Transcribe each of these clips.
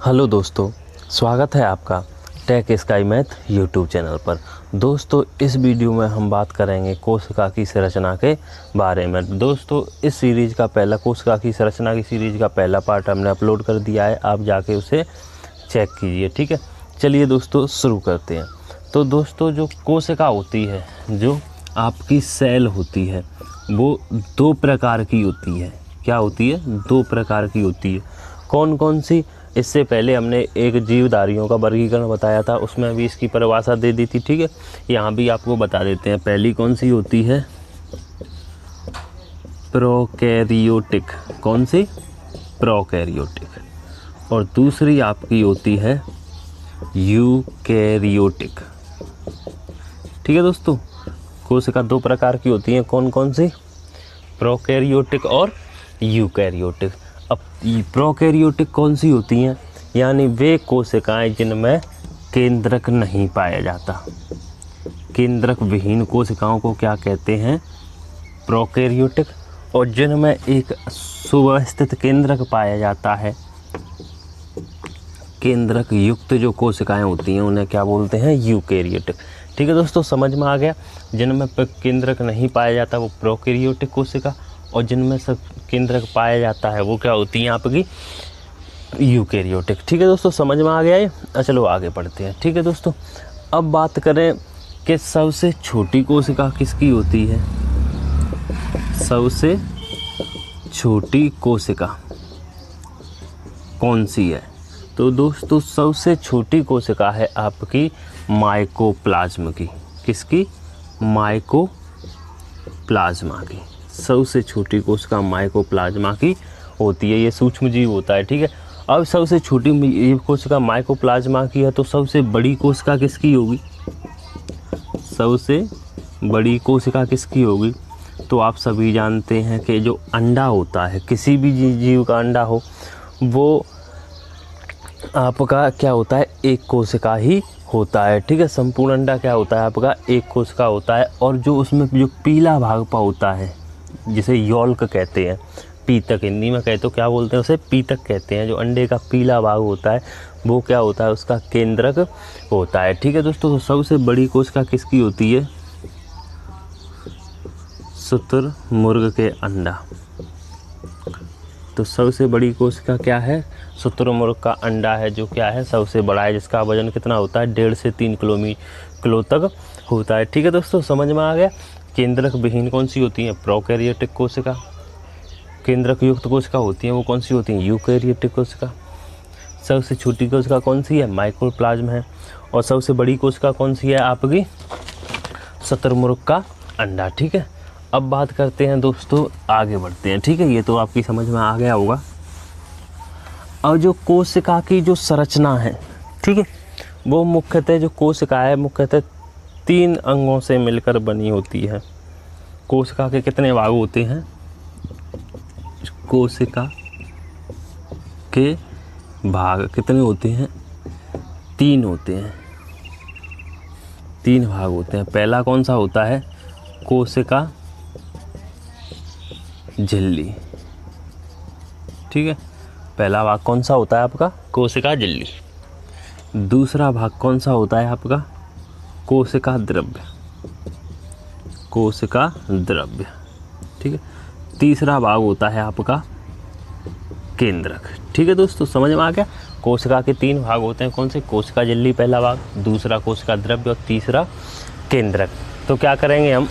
Hello दोस्तों, स्वागत है आपका Tech Sky Math YouTube channel पर। दोस्तों, इस वीडियो में हम बात करेंगे कोशिका की संरचना के बारे में। दोस्तों, इस सीरीज़ का पहला कोशिका की संरचना की सीरीज़ का पहला पार्ट हमने अपलोड कर दिया है, आप जाके उसे चेक कीजिए। ठीक है, चलिए दोस्तों शुरू करते हैं। तो दोस्तों, जो कोशिका होती है, जो आपकी सेल होती है, वो दो प्रकार की होती है। क्या होती है? दो प्रकार की होती है। कौन कौन सी? इससे पहले हमने एक जीवधारियों का वर्गीकरण बताया था, उसमें भी इसकी परिभाषा दे दी थी। ठीक है, यहाँ भी आपको बता देते हैं। पहली कौन सी होती है? प्रोकैरियोटिक। कौन सी? प्रोकैरियोटिक। और दूसरी आपकी होती है यूकैरियोटिक। ठीक है दोस्तों, कोशिका दो प्रकार की होती हैं। कौन कौन सी? प्रोकैरियोटिक और यूकैरियोटिक। अब प्रोकैरियोटिक कौन सी होती हैं? यानी वे कोशिकाएं जिनमें केंद्रक नहीं पाया जाता। केंद्रक विहीन कोशिकाओं को क्या कहते हैं? प्रोकैरियोटिक। और जिनमें एक सुव्यवस्थित केंद्रक पाया जाता है, केंद्रक युक्त जो कोशिकाएं होती हैं, उन्हें क्या बोलते हैं? यूकैरियोटिक। ठीक है दोस्तों, समझ में आ गया। जिनमें केंद्रक नहीं पाया जाता वो प्रोकैरियोटिक कोशिका, और जिनमें सब केंद्रक पाया जाता है वो क्या होती हैं? आपकी यूकैरियोटिक। ठीक है दोस्तों, समझ में आ गया ये। चलो आगे बढ़ते हैं। ठीक है दोस्तों, अब बात करें कि सबसे छोटी कोशिका किसकी होती है? सबसे छोटी कोशिका कौन सी है? तो दोस्तों, सबसे छोटी कोशिका है आपकी माइकोप्लाज्म की। किसकी? माइकोप्लाज्मा की। सबसे छोटी कोशिका माइकोप्लाज्मा की होती है। ये सूक्ष्म जीव होता है। ठीक है, अब सबसे छोटी ये कोशिका माइकोप्लाज्मा की है, तो सबसे बड़ी कोशिका किसकी होगी? सबसे बड़ी कोशिका किसकी होगी? तो आप सभी जानते हैं कि जो अंडा होता है, किसी भी जीव का अंडा हो, वो आपका क्या होता है? एक कोशिका ही होता है। ठीक है, संपूर्ण अंडा क्या होता है? आपका एक कोशिका होता है। और जो उसमें जो पीला भाग पा होता है, जिसे यॉल्क कहते हैं, पीतक हिंदी में कहे तो क्या बोलते हैं? उसे पीतक कहते हैं। जो अंडे का पीला भाग होता है वो क्या होता है? उसका केंद्रक होता है। ठीक है दोस्तों, तो सबसे बड़ी कोशिका किसकी होती है? शुतुरमुर्ग के अंडा। तो सबसे बड़ी कोशिका क्या है? शुतुरमुर्ग का अंडा है, जो क्या है? सबसे बड़ा है, जिसका वजन कितना होता है? 1.5 से 3 किलो तक होता है। ठीक है दोस्तों, समझ में आ गया। केंद्रक विहीन कौन सी होती है? प्रोकैरियोटिक कोशिका। केंद्रक युक्त कोशिका होती है वो कौन सी होती है? यूकैरियोटिक कोशिका। सबसे छोटी कोशिका कौन सी है? माइकोप्लाज्म है। और सबसे बड़ी कोशिका कौन सी है? आपकी शुतुरमुर्ग का अंडा। ठीक है, अब बात करते हैं दोस्तों, आगे बढ़ते हैं। ठीक है, ये तो आपकी समझ में आ गया होगा। और जो कोशिका की जो संरचना है, ठीक है, वो मुख्यतः जो कोशिका है मुख्यतः 3 अंगों से मिलकर बनी होती है। कोशिका के कितने भाग होते हैं? कोशिका के भाग कितने होते हैं? 3 होते हैं। 3 भाग होते हैं। पहला कौन सा होता है? कोशिका झिल्ली। ठीक है, पहला भाग कौन सा होता है आपका? कोशिका झिल्ली। दूसरा भाग कौन सा होता है आपका? कोशिका द्रव्य। कोशिका द्रव्य। ठीक है, तीसरा भाग होता है आपका केंद्रक। ठीक है दोस्तों, समझ में आ गया। कोशिका के 3 भाग होते हैं। कौन से? कोशिका झिल्ली पहला भाग, दूसरा कोशिका द्रव्य और तीसरा केंद्रक। तो क्या करेंगे हम?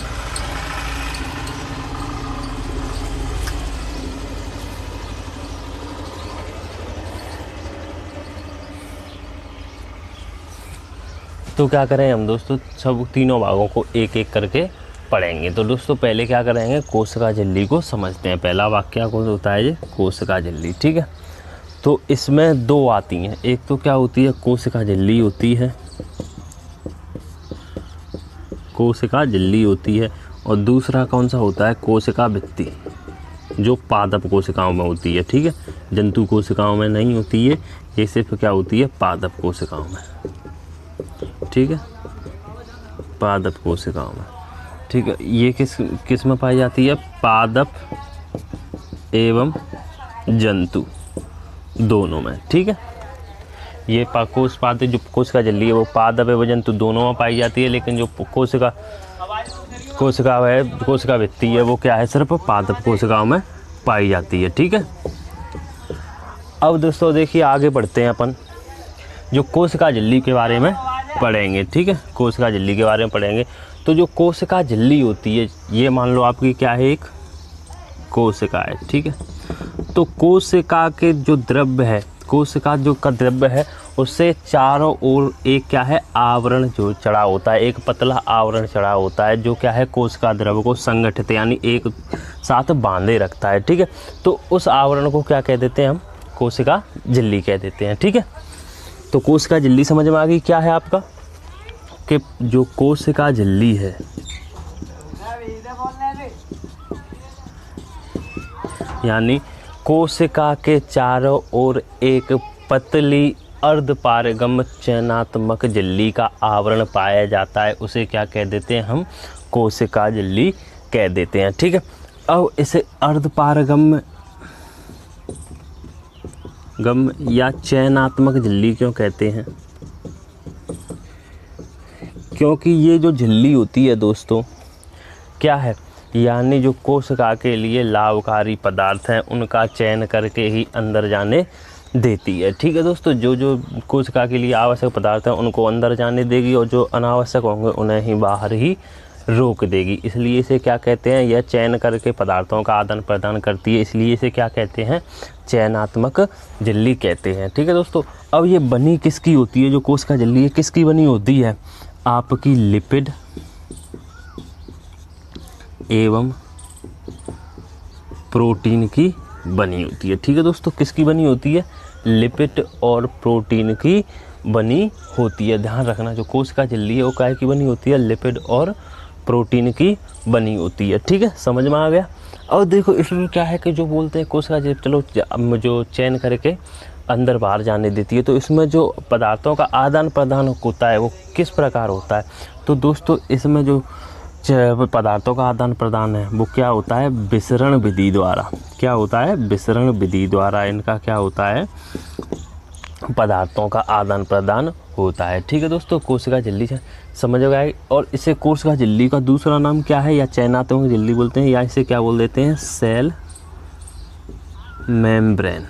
तो क्या करें हम दोस्तों? सब तीनों भागों को एक एक करके पढ़ेंगे। तो दोस्तों, पहले क्या करेंगे? कोशिका झिल्ली को समझते हैं। पहला भाग क्या कौन होता है? ये कोशिका झिल्ली। ठीक है, तो इसमें 2 आती हैं। एक तो क्या होती है? कोशिका झिल्ली होती है, कोशिका झिल्ली होती है। और दूसरा कौन सा होता है? कोशिका भित्ति, जो पादप कोशिकाओं में होती है। ठीक है, जंतु कोशिकाओं में नहीं होती है, ये सिर्फ क्या होती है? पादप कोशिकाओं में। ठीक है, पादप कोशिकाओं में। ठीक है, ये किस में पाई जाती है? पादप एवं जंतु दोनों में। ठीक है, ये कोषपाद जो कोशिका झिल्ली है वो पादप है वजन तो दोनों में पाई जाती है, लेकिन जो कोशिका है कोशिका भित्ति है वो क्या है सिर्फ पादप कोशिकाओं में पाई जाती है। ठीक है, अब दोस्तों देखिए आगे बढ़ते हैं अपन जो कोशिका झिल्ली के बारे में पढ़ेंगे। ठीक है, कोशिका झिल्ली के बारे में पढ़ेंगे। तो जो कोशिका झिल्ली होती है ये मान लो आपकी क्या है, एक कोशिका है। ठीक है, तो कोशिका के जो द्रव्य है, कोशिका जो का द्रव्य है उससे चारों ओर एक क्या है आवरण जो चढ़ा होता है, एक पतला आवरण चढ़ा होता है जो क्या है कोशिका द्रव्य को संगठित यानी एक साथ बांधे रखता है। ठीक है, तो उस आवरण को क्या कह देते हैं हम, कोशिका झिल्ली कह देते हैं। ठीक है, तो कोशिका झिल्ली समझ में आ गई क्या है आपका, कि जो कोशिका झिल्ली है यानी कोशिका के चारों ओर एक पतली अर्धपारगम चयनात्मक झिल्ली का आवरण पाया जाता है, उसे क्या कह देते हैं हम, कोशिका झिल्ली कह देते हैं। ठीक है, अब इसे अर्धपारगम या चयनात्मक झिल्ली क्यों कहते हैं, क्योंकि ये जो झिल्ली होती है दोस्तों क्या है, यानी जो कोशिका के लिए लाभकारी पदार्थ हैं उनका चयन करके ही अंदर जाने देती है। ठीक है दोस्तों, जो जो कोशिका के लिए आवश्यक पदार्थ हैं उनको अंदर जाने देगी और जो अनावश्यक होंगे उन्हें ही बाहर ही रोक देगी। इसलिए इसे क्या कहते हैं, यह चयन करके पदार्थों का आदान प्रदान करती है, इसलिए इसे क्या कहते हैं, चयनात्मक झिल्ली कहते हैं। ठीक है दोस्तों, अब ये बनी किसकी होती है, जो कोशिका झिल्ली है किसकी बनी होती है, आपकी लिपिड एवं प्रोटीन की बनी होती है। ठीक है दोस्तों, किसकी बनी होती है, लिपिड और प्रोटीन की बनी होती है। ध्यान रखना जो कोशिका झिल्ली है वो काय की बनी होती है, लिपिड और प्रोटीन की बनी होती है। ठीक है, समझ में आ गया। और देखो इसमें क्या है कि जो बोलते हैं कोशिका झिल्ली चलो जो चयन करके अंदर बाहर जाने देती है, तो इसमें जो पदार्थों का आदान प्रदान होता है वो किस प्रकार होता है, तो दोस्तों इसमें जो पदार्थों का आदान प्रदान है वो क्या होता है, विसरण विधि द्वारा। क्या होता है, विसरण विधि द्वारा इनका क्या होता है, पदार्थों का आदान प्रदान होता है। ठीक है दोस्तों, कोशिका झिल्ली समझ गए। और इसे कोशिका झिल्ली का दूसरा नाम क्या है, या चयनात्मक झिल्ली बोलते हैं, या इसे क्या बोल देते हैं, सेल मेम्ब्रेन।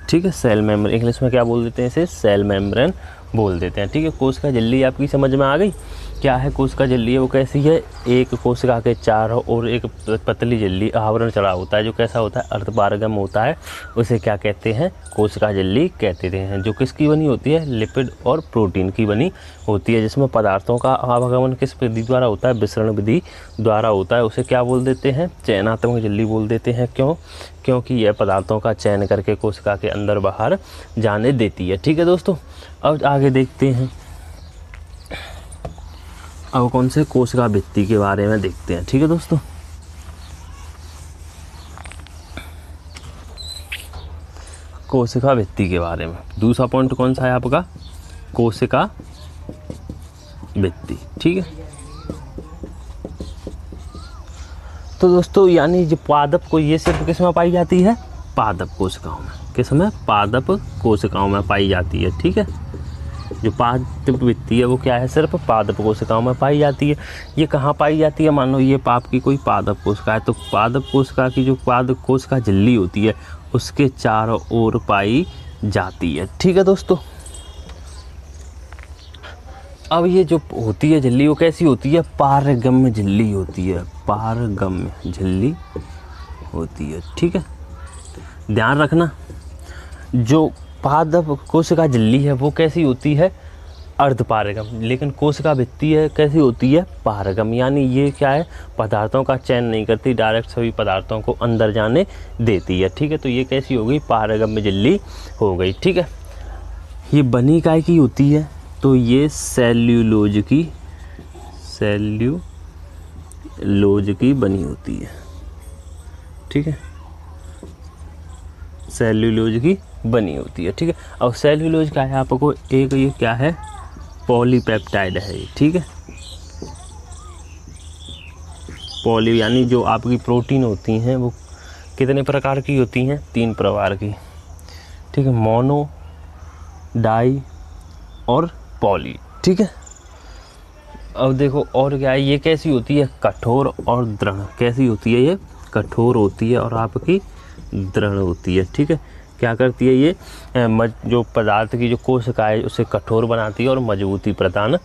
ठीक है, सेल मेम्ब्रेन, इंग्लिश में क्या बोल देते हैं, इसे सेल मेम्ब्रेन बोल देते हैं। ठीक है, कोशिका झिल्ली आपकी समझ में आ गई। क्या है कोशिका झिल्ली है, वो कैसी है, एक कोशिका के चारों ओर एक पतली झिल्ली आवरण चढ़ा होता है जो कैसा होता है, अर्धपारगम होता है, उसे क्या कहते हैं, कोशिका झिल्ली कहते हैं। जो किसकी बनी होती है, लिपिड और प्रोटीन की बनी होती है, जिसमें पदार्थों का आवागमन किस विधि द्वारा होता है, विसरण विधि द्वारा होता है, उसे क्या बोल देते हैं, चयनात्मक झिल्ली बोल देते हैं। क्यों, क्योंकि यह पदार्थों का चयन करके कोशिका के अंदर बाहर जाने देती है। ठीक है दोस्तों, अब आगे देखते हैं, अब कौन से कोशिका भित्ति के बारे में देखते हैं। ठीक है दोस्तों, कोशिका भित्ति के बारे में दूसरा पॉइंट कौन सा है आपका, कोशिका भित्ति। ठीक है, तो दोस्तों यानी जो पादप को ये सिर्फ किस में पाई जाती है, पादप कोशिकाओं में, किस में, पादप कोशिकाओं में पाई जाती है। ठीक है, जो पादप भित्ति है वो क्या है, सिर्फ पादप कोशिकाओं में पाई जाती है। ये कहाँ पाई जाती है, मान लो ये पाप की कोई पादप कोशिका है, तो पादप कोशिका की जो पादप कोशिका झिल्ली होती है उसके चारों ओर पाई जाती है। ठीक है दोस्तों, अब ये जो होती है झिल्ली वो कैसी होती है, पारगम्य झिल्ली होती है, पारगम्य झिल्ली होती है। ठीक है, ध्यान रखना जो पादप कोशिका झिल्ली है वो कैसी होती है, अर्धपारगम, लेकिन कोशिका भित्ति है कैसी होती है, पारगम, यानी ये क्या है, पदार्थों का चयन नहीं करती, डायरेक्ट सभी पदार्थों को अंदर जाने देती है। ठीक है, तो ये कैसी हो गई, पारगम्य झिल्ली हो गई। ठीक है, ये बनी काय की होती है, तो ये सेल्यूलोज की बनी होती है। ठीक है, सेल्यूलोज की बनी होती है। ठीक है, और सेल्यूलोज क्या है आपको, एक ये क्या है, पॉलीपेप्टाइड है ये। ठीक है, पॉली यानी जो आपकी प्रोटीन होती हैं वो कितने प्रकार की होती हैं, 3 प्रकार की। ठीक है, मोनो डाई और पॉली। ठीक है, अब देखो और क्या है, ये कैसी होती है, कठोर और दृढ़। कैसी होती है ये, कठोर होती है और आपकी दृढ़ होती है। ठीक है, क्या करती है ये, जो पदार्थ की जो कोशिका है उसे कठोर बनाती है और मजबूती प्रदान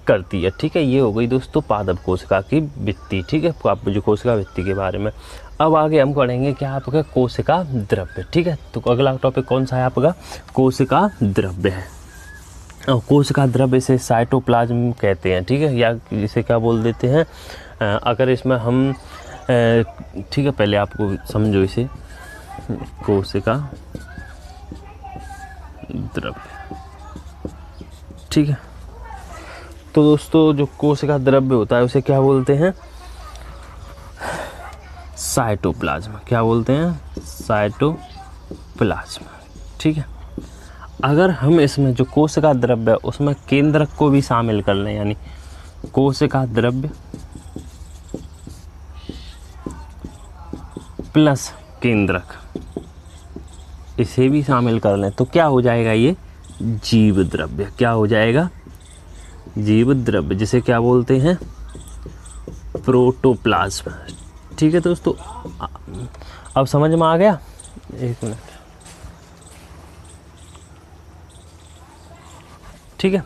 करती है। ठीक है, ये हो गई दोस्तों पादप कोशिका की भित्ति। ठीक है, आप जो कोशिका भित्ति के बारे में। अब आगे हम पढ़ेंगे क्या, आपका कोशिका द्रव्य। ठीक है, तो अगला टॉपिक कौन सा है आपका, कोशिका द्रव्य है। और कोशिका द्रव्य इसे साइटोप्लाज्म कहते हैं। ठीक है, या इसे क्या बोल देते हैं, अगर इसमें हम ठीक है पहले आपको समझो इसे, कोशिका द्रव्य। ठीक है, तो दोस्तों जो कोशिका द्रव्य होता है उसे क्या बोलते हैं, साइटोप्लाज्म। क्या बोलते हैं, साइटोप्लाज्म। ठीक है, अगर हम इसमें जो कोशिका द्रव्य है उसमें केंद्रक को भी शामिल कर लें, यानी कोशिका द्रव्य प्लस केंद्रक, इसे भी शामिल कर लें तो क्या हो जाएगा, ये जीव द्रव्य। क्या हो जाएगा, जीव द्रव्य, जिसे क्या बोलते हैं, प्रोटोप्लाज्म। ठीक है दोस्तों, अब समझ में आ गया, एक मिनट। ठीक है,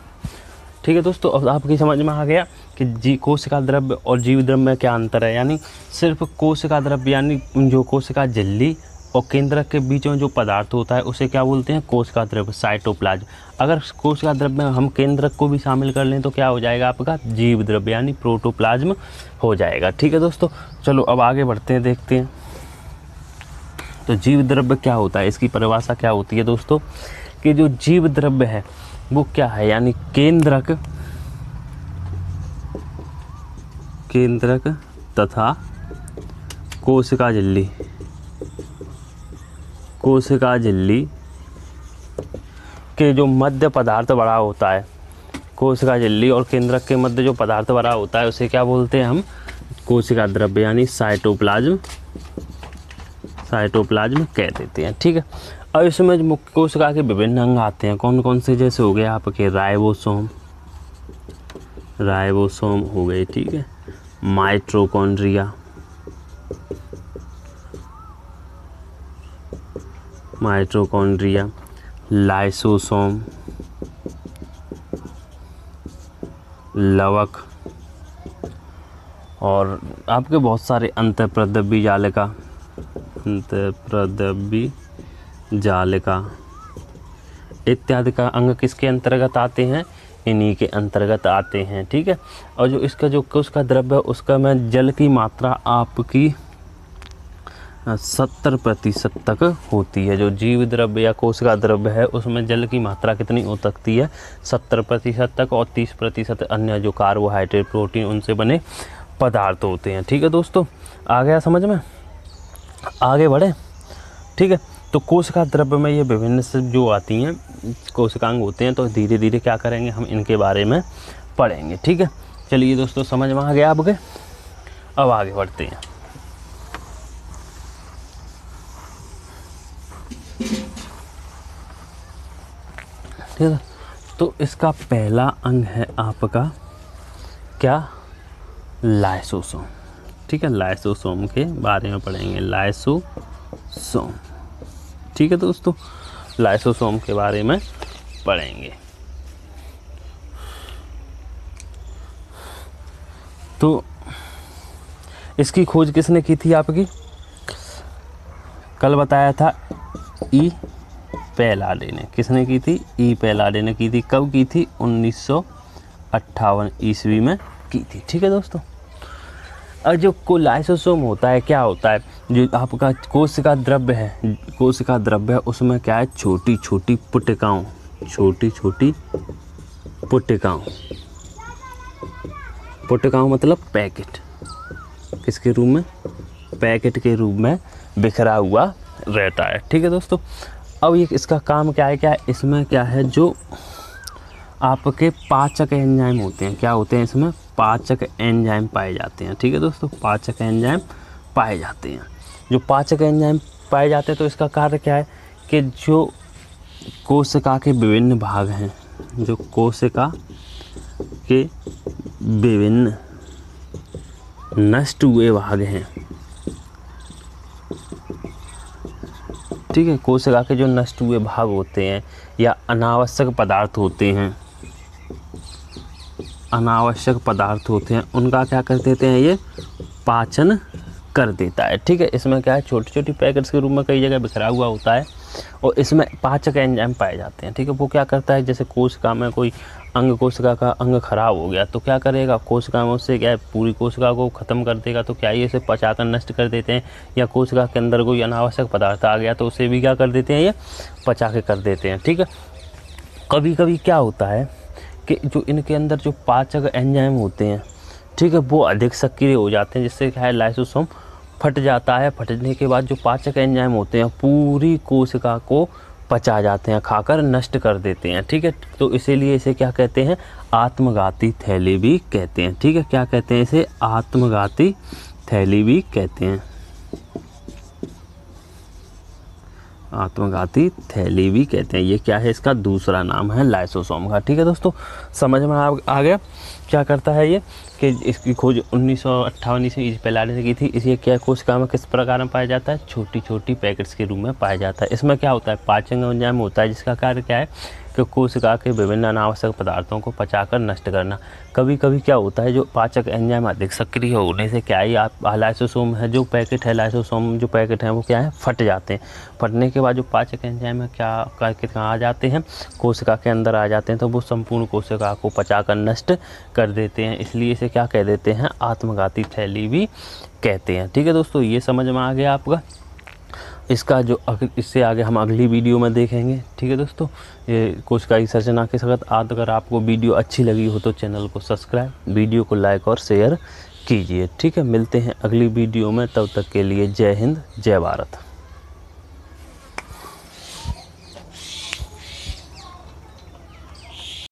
ठीक है दोस्तों, अब आपकी समझ में आ गया कि कोशिका द्रव्य और जीव द्रव्य में क्या अंतर है। यानी सिर्फ कोशिका द्रव्य यानी जो कोशिका झिल्ली और केंद्रक के बीच में जो पदार्थ होता है उसे क्या बोलते हैं, कोशिका द्रव्य, साइटोप्लाज्म। अगर कोशिका द्रव्य में हम केंद्रक को भी शामिल कर लें तो क्या हो जाएगा आपका, जीव द्रव्य यानी प्रोटोप्लाज्म हो जाएगा। ठीक है दोस्तों, चलो अब आगे बढ़ते हैं, देखते हैं तो जीव द्रव्य क्या होता है, इसकी परिभाषा क्या होती है दोस्तों, कि जो जीव द्रव्य है वो क्या है, यानी केंद्रक तथा कोशिका झिल्ली के जो मध्य पदार्थ बड़ा होता है, कोशिका झिल्ली और केंद्रक के मध्य जो पदार्थ बड़ा होता है उसे क्या बोलते हैं हम, कोशिका द्रव्य यानी साइटोप्लाज्म कह देते हैं। ठीक है, अब इसमें जो मुख्य कोशिका के विभिन्न अंग आते हैं, कौन कौन से, जैसे हो गए आपके राइबोसोम हो गए। ठीक है, माइटोकॉन्ड्रिया, लाइसोसोम, लवक और आपके बहुत सारे अंतःप्रद्रव्य जालिका इत्यादि का अंग किसके अंतर्गत आते हैं, इन्हीं के अंतर्गत आते हैं। ठीक है, और जो इसका जो कोशिका द्रव्य है उसका में जल की मात्रा आपकी 70% तक होती है। जो जीव द्रव्य या कोशिका द्रव्य है उसमें जल की मात्रा कितनी हो सकती है, 70% तक, और 30% अन्य जो कार्बोहाइड्रेट, प्रोटीन उनसे बने पदार्थ होते हैं। ठीक है दोस्तों, आ गया समझ में, आगे बढ़े। ठीक है, तो कोशिका द्रव्य में ये विभिन्न से जो आती हैं कोशिकांग होते हैं, तो धीरे धीरे क्या करेंगे हम इनके बारे में पढ़ेंगे। ठीक है, चलिए दोस्तों समझ में आ गया आपके, अब आगे बढ़ते हैं। ठीक है, तो इसका पहला अंग है आपका क्या, लाइसोसोम। ठीक है, लाइसोसोम के बारे में पढ़ेंगे, लाइसोसोम। ठीक है दोस्तों, लाइसोसोम के बारे में पढ़ेंगे। तो इसकी खोज किसने की थी आपकी, कल बताया था ई पैलाडे ने। किसने की थी, ई पैलाडे ने की थी। कब की थी, 1958 ईस्वी में की थी। ठीक है दोस्तों, और जो लाइसोसोम होता है क्या होता है, जो आपका कोशिका द्रव्य है, उसमें क्या है, छोटी छोटी पुटिकाओं मतलब पैकेट, किसके रूप में, पैकेट के रूप में बिखरा हुआ रहता है। ठीक है दोस्तों, अब ये इसका काम क्या है, इसमें क्या है, जो आपके पाचक एंजाइम होते हैं, क्या होते हैं इसमें, पाचक एंजाइम पाए जाते हैं। ठीक है दोस्तों, पाचक एंजाइम पाए जाते हैं। जो पाचक एंजाइम पाए जाते हैं तो इसका कार्य क्या है कि जो कोशिका के विभिन्न भाग हैं, जो कोशिका के विभिन्न नष्ट हुए भाग हैं, ठीक है। कोशिका के जो नष्ट हुए भाग होते हैं या अनावश्यक पदार्थ होते हैं, अनावश्यक पदार्थ होते हैं, उनका क्या कर देते हैं, ये पाचन कर देता है, ठीक है। इसमें क्या है, छोटी छोटी पैकेट्स के रूप में कई जगह बिखरा हुआ होता है और इसमें पाचक एंजाइम पाए जाते हैं, ठीक है। वो क्या करता है, जैसे कोशिका में कोई अंग, कोशिका का अंग खराब हो गया तो क्या करेगा, कोशिका में उससे क्या है, पूरी कोशिका को ख़त्म कर देगा, तो क्या ये इसे पचाकर नष्ट कर देते हैं। या कोशिका के अंदर कोई अनावश्यक पदार्थ आ गया तो उसे भी क्या कर देते हैं, ये पचा के कर देते हैं, ठीक है। कभी कभी क्या होता है कि जो इनके अंदर जो पाचक एंजाइम होते हैं, ठीक है, वो अधिक सक्रिय हो जाते हैं, जिससे क्या है, लाइसोसोम फट जाता है। फटने के बाद जो पाचक एंजाइम होते हैं पूरी कोशिका को पचा जाते हैं, खाकर नष्ट कर देते हैं, ठीक है। तो इसीलिए इसे क्या कहते हैं, आत्मघाती थैली भी कहते हैं, ठीक है। क्या कहते हैं इसे, आत्मघाती थैली भी कहते हैं, आत्मघाती थैली भी कहते हैं। ये क्या है, इसका दूसरा नाम है लाइसोसोम का, ठीक है दोस्तों। समझ में आ गया क्या करता है ये, कि इसकी खोज 1958 ईस्वी पेलारे ने की थी। इसे क्या कोशिका में किस प्रकार में पाया जाता है, छोटी छोटी पैकेट्स के रूप में पाया जाता है। इसमें क्या होता है, पाचन एंजाइम होता है, जिसका कार्य क्या है कि कोशिका के विभिन्न अनावश्यक पदार्थों को पचाकर नष्ट करना। कभी कभी क्या होता है, जो पाचक एंजाइम अधिक सक्रिय होने से क्या है, आप लाइसोसोम है, जो पैकेट है, लाइसोसोम जो पैकेट है वो क्या है, फट जाते हैं। फटने के बाद जो पाचक एंजाइम है क्या करके कहाँ आ जाते हैं, कोशिका के अंदर आ जाते हैं, तो वो संपूर्ण कोशिका को पचाकर नष्ट कर देते हैं। इसलिए इसे क्या कह देते हैं, आत्मघाती थैली भी कहते हैं, ठीक है दोस्तों। ये समझ में आ गया आपका। इसका जो इससे आगे हम अगली वीडियो में देखेंगे, ठीक है दोस्तों। ये कोशिकाई संरचना के साथ अगर आपको वीडियो अच्छी लगी हो तो चैनल को सब्सक्राइब, वीडियो को लाइक और शेयर कीजिए, ठीक है। मिलते हैं अगली वीडियो में, तब तक के लिए जय हिंद, जय भारत।